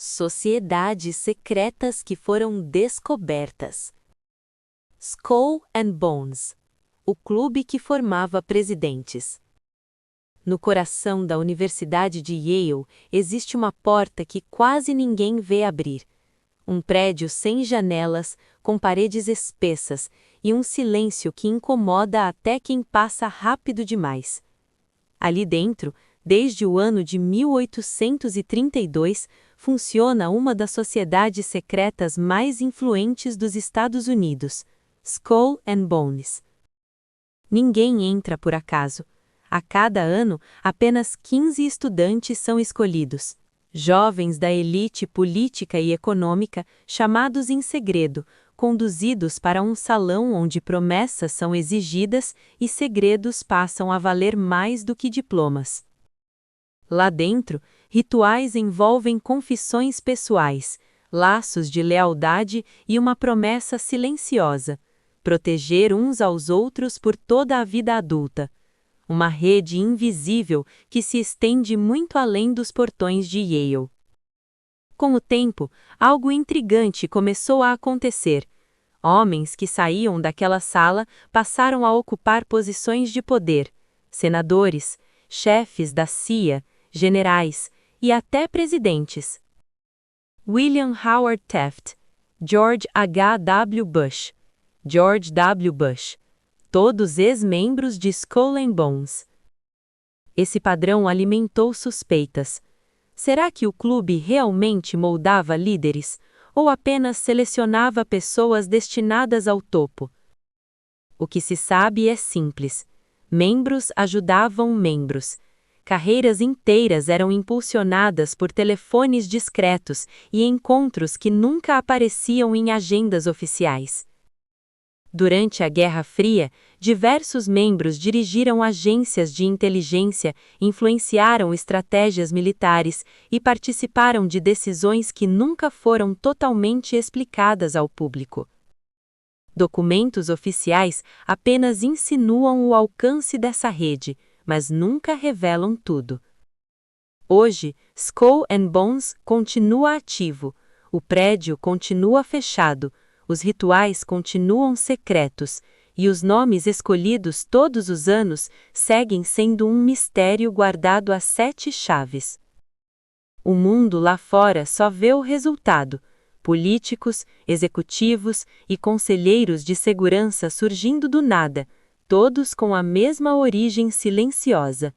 Sociedades secretas que foram descobertas. Skull and Bones, o clube que formava presidentes. No coração da Universidade de Yale existe uma porta que quase ninguém vê abrir. Um prédio sem janelas, com paredes espessas e um silêncio que incomoda até quem passa rápido demais. Ali dentro, desde o ano de 1832, funciona uma das sociedades secretas mais influentes dos Estados Unidos, Skull and Bones. Ninguém entra por acaso. A cada ano, apenas 15 estudantes são escolhidos. Jovens da elite política e econômica, chamados em segredo, conduzidos para um salão onde promessas são exigidas e segredos passam a valer mais do que diplomas. Lá dentro, rituais envolvem confissões pessoais, laços de lealdade e uma promessa silenciosa: proteger uns aos outros por toda a vida adulta. Uma rede invisível que se estende muito além dos portões de Yale. Com o tempo, algo intrigante começou a acontecer. Homens que saíam daquela sala passaram a ocupar posições de poder: senadores, chefes da CIA, generais e até presidentes. William Howard Taft, George H. W. Bush, George W. Bush, todos ex-membros de Skull and Bones. Esse padrão alimentou suspeitas. Será que o clube realmente moldava líderes, ou apenas selecionava pessoas destinadas ao topo? O que se sabe é simples: membros ajudavam membros. Carreiras inteiras eram impulsionadas por telefones discretos e encontros que nunca apareciam em agendas oficiais. Durante a Guerra Fria, diversos membros dirigiram agências de inteligência, influenciaram estratégias militares e participaram de decisões que nunca foram totalmente explicadas ao público. Documentos oficiais apenas insinuam o alcance dessa rede, mas nunca revelam tudo. Hoje, Skull and Bones continua ativo, o prédio continua fechado, os rituais continuam secretos, e os nomes escolhidos todos os anos seguem sendo um mistério guardado a 7 chaves. O mundo lá fora só vê o resultado: políticos, executivos e conselheiros de segurança surgindo do nada, todos com a mesma origem silenciosa.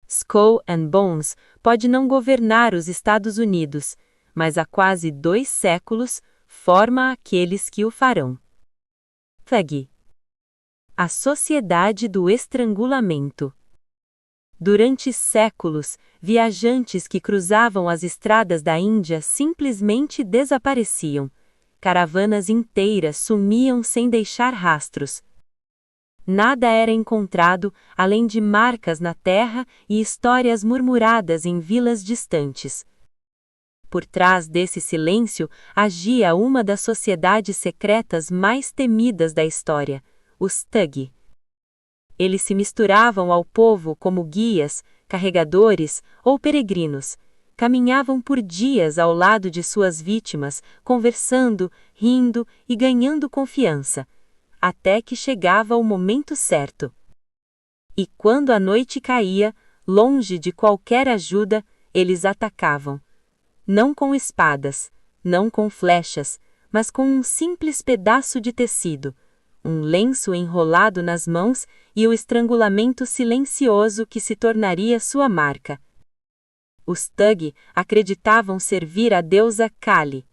Skull and Bones pode não governar os Estados Unidos, mas há quase 2 séculos forma aqueles que o farão. Thug. A Sociedade do Estrangulamento. Durante séculos, viajantes que cruzavam as estradas da Índia simplesmente desapareciam. Caravanas inteiras sumiam sem deixar rastros. Nada era encontrado além de marcas na terra e histórias murmuradas em vilas distantes. Por trás desse silêncio agia uma das sociedades secretas mais temidas da história, os Thug. Eles se misturavam ao povo como guias, carregadores ou peregrinos. Caminhavam por dias ao lado de suas vítimas, conversando, rindo e ganhando confiança, até que chegava o momento certo. E quando a noite caía, longe de qualquer ajuda, eles atacavam. Não com espadas, não com flechas, mas com um simples pedaço de tecido, um lenço enrolado nas mãos e o estrangulamento silencioso que se tornaria sua marca. Os Thug acreditavam servir a deusa Kali.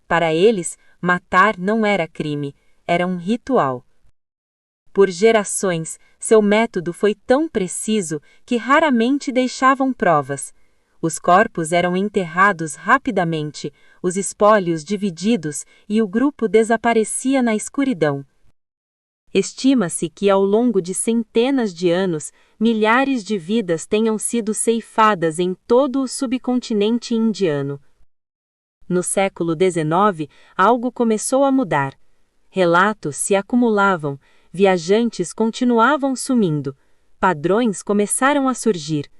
Para eles, matar não era crime, era um ritual. Por gerações, seu método foi tão preciso que raramente deixavam provas. Os corpos eram enterrados rapidamente, os espólios divididos e o grupo desaparecia na escuridão. Estima-se que ao longo de centenas de anos, milhares de vidas tenham sido ceifadas em todo o subcontinente indiano. No século XIX, algo começou a mudar. Relatos se acumulavam, viajantes continuavam sumindo, padrões começaram a surgir.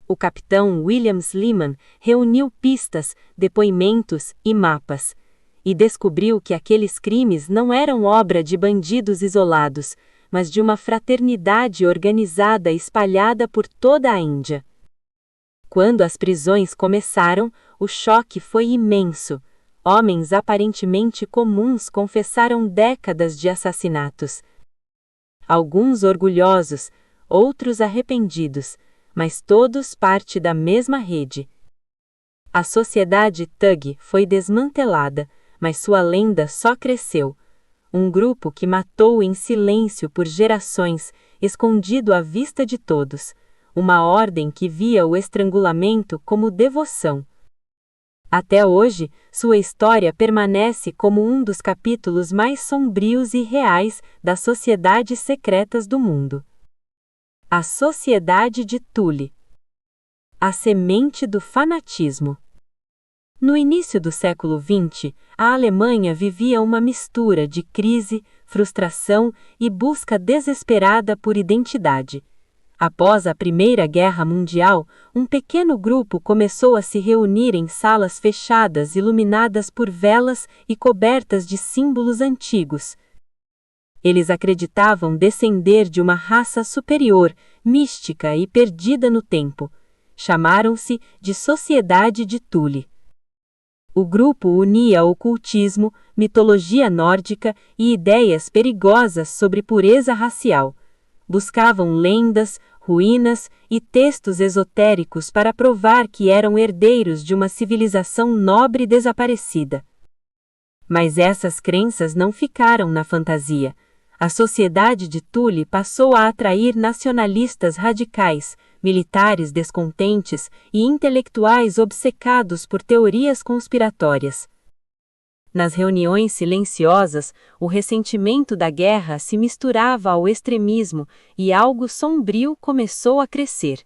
O capitão William Sleeman reuniu pistas, depoimentos e mapas, e descobriu que aqueles crimes não eram obra de bandidos isolados, mas de uma fraternidade organizada espalhada por toda a Índia. Quando as prisões começaram, o choque foi imenso. Homens aparentemente comuns confessaram décadas de assassinatos. Alguns orgulhosos, outros arrependidos, mas todos parte da mesma rede. A sociedade Thug foi desmantelada, mas sua lenda só cresceu. Um grupo que matou em silêncio por gerações, escondido à vista de todos. Uma ordem que via o estrangulamento como devoção. Até hoje, sua história permanece como um dos capítulos mais sombrios e reais das sociedades secretas do mundo. A Sociedade de Thule. A semente do fanatismo. No início do século XX, a Alemanha vivia uma mistura de crise, frustração e busca desesperada por identidade. Após a Primeira Guerra Mundial, um pequeno grupo começou a se reunir em salas fechadas iluminadas por velas e cobertas de símbolos antigos. Eles acreditavam descender de uma raça superior, mística e perdida no tempo. Chamaram-se de Sociedade de Thule. O grupo unia ocultismo, mitologia nórdica e ideias perigosas sobre pureza racial. Buscavam lendas, ruínas e textos esotéricos para provar que eram herdeiros de uma civilização nobre desaparecida. Mas essas crenças não ficaram na fantasia. A Sociedade de Thule passou a atrair nacionalistas radicais, militares descontentes e intelectuais obcecados por teorias conspiratórias. Nas reuniões silenciosas, o ressentimento da guerra se misturava ao extremismo e algo sombrio começou a crescer.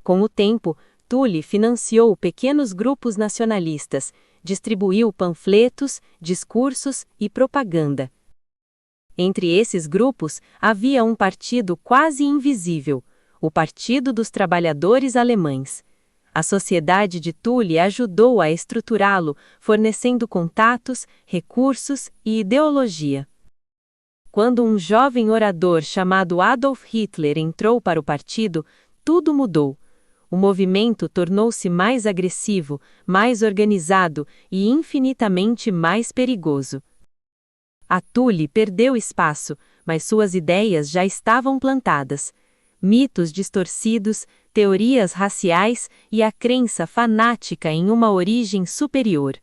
Com o tempo, Thule financiou pequenos grupos nacionalistas, distribuiu panfletos, discursos e propaganda. Entre esses grupos, havia um partido quase invisível, o Partido dos Trabalhadores Alemães. A Sociedade de Thule ajudou a estruturá-lo, fornecendo contatos, recursos e ideologia. Quando um jovem orador chamado Adolf Hitler entrou para o partido, tudo mudou. O movimento tornou-se mais agressivo, mais organizado e infinitamente mais perigoso. A Thule perdeu espaço, mas suas ideias já estavam plantadas. Mitos distorcidos, teorias raciais e a crença fanática em uma origem superior.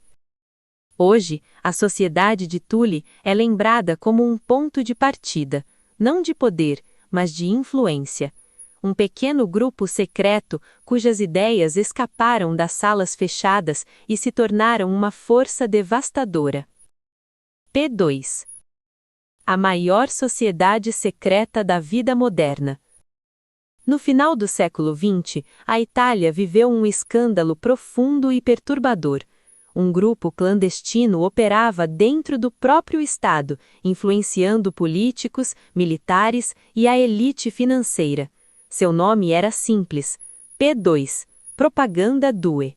Hoje, a Sociedade de Thule é lembrada como um ponto de partida, não de poder, mas de influência. Um pequeno grupo secreto cujas ideias escaparam das salas fechadas e se tornaram uma força devastadora. P2. A maior sociedade secreta da vida moderna. No final do século XX, a Itália viveu um escândalo profundo e perturbador. Um grupo clandestino operava dentro do próprio Estado, influenciando políticos, militares e a elite financeira. Seu nome era simples: P2, Propaganda Due.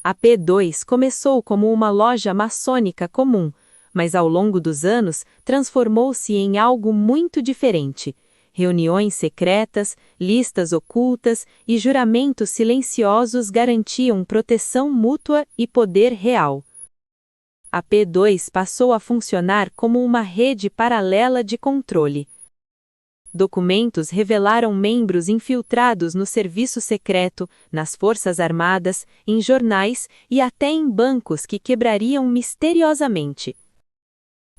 A P2 começou como uma loja maçônica comum, mas ao longo dos anos transformou-se em algo muito diferente. Reuniões secretas, listas ocultas e juramentos silenciosos garantiam proteção mútua e poder real. A P2 passou a funcionar como uma rede paralela de controle. Documentos revelaram membros infiltrados no serviço secreto, nas forças armadas, em jornais e até em bancos que quebrariam misteriosamente.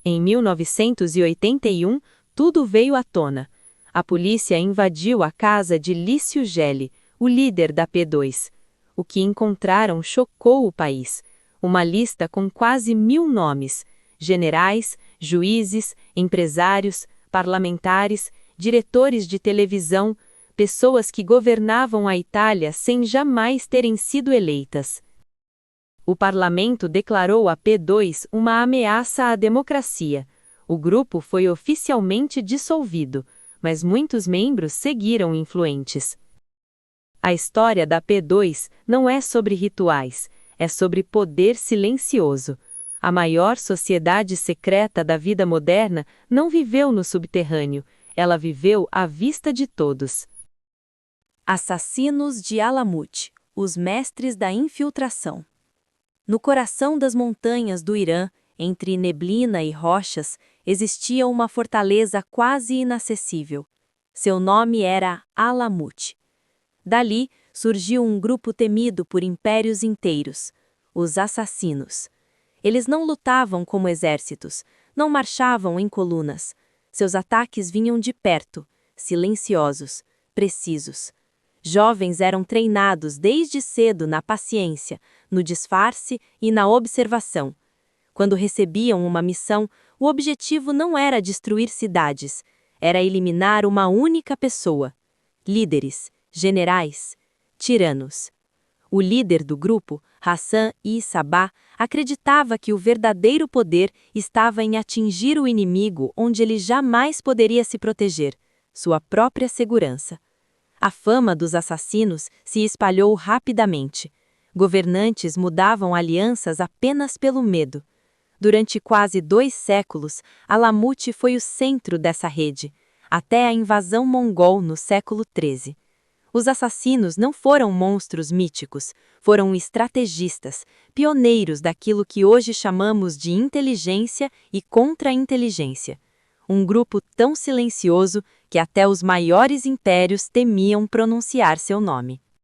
Em 1981, tudo veio à tona. A polícia invadiu a casa de Lício Gelli, o líder da P2. O que encontraram chocou o país. Uma lista com quase 1000 nomes: generais, juízes, empresários, parlamentares, diretores de televisão, pessoas que governavam a Itália sem jamais terem sido eleitas. O parlamento declarou a P2 uma ameaça à democracia. O grupo foi oficialmente dissolvido, mas muitos membros seguiram influentes. A história da P2 não é sobre rituais, é sobre poder silencioso. A maior sociedade secreta da vida moderna não viveu no subterrâneo, ela viveu à vista de todos. Assassinos de Alamut, os mestres da infiltração. No coração das montanhas do Irã, entre neblina e rochas, existia uma fortaleza quase inacessível. Seu nome era Alamut. Dali surgiu um grupo temido por impérios inteiros, os assassinos. Eles não lutavam como exércitos, não marchavam em colunas. Seus ataques vinham de perto, silenciosos, precisos. Jovens eram treinados desde cedo na paciência, no disfarce e na observação. Quando recebiam uma missão, o objetivo não era destruir cidades, era eliminar uma única pessoa. Líderes, generais, tiranos. O líder do grupo, Hassan I-Sabah, acreditava que o verdadeiro poder estava em atingir o inimigo onde ele jamais poderia se proteger, sua própria segurança. A fama dos assassinos se espalhou rapidamente. Governantes mudavam alianças apenas pelo medo. Durante quase 2 séculos, Alamut foi o centro dessa rede, até a invasão mongol no século XIII. Os assassinos não foram monstros míticos, foram estrategistas, pioneiros daquilo que hoje chamamos de inteligência e contra-inteligência. Um grupo tão silencioso que até os maiores impérios temiam pronunciar seu nome.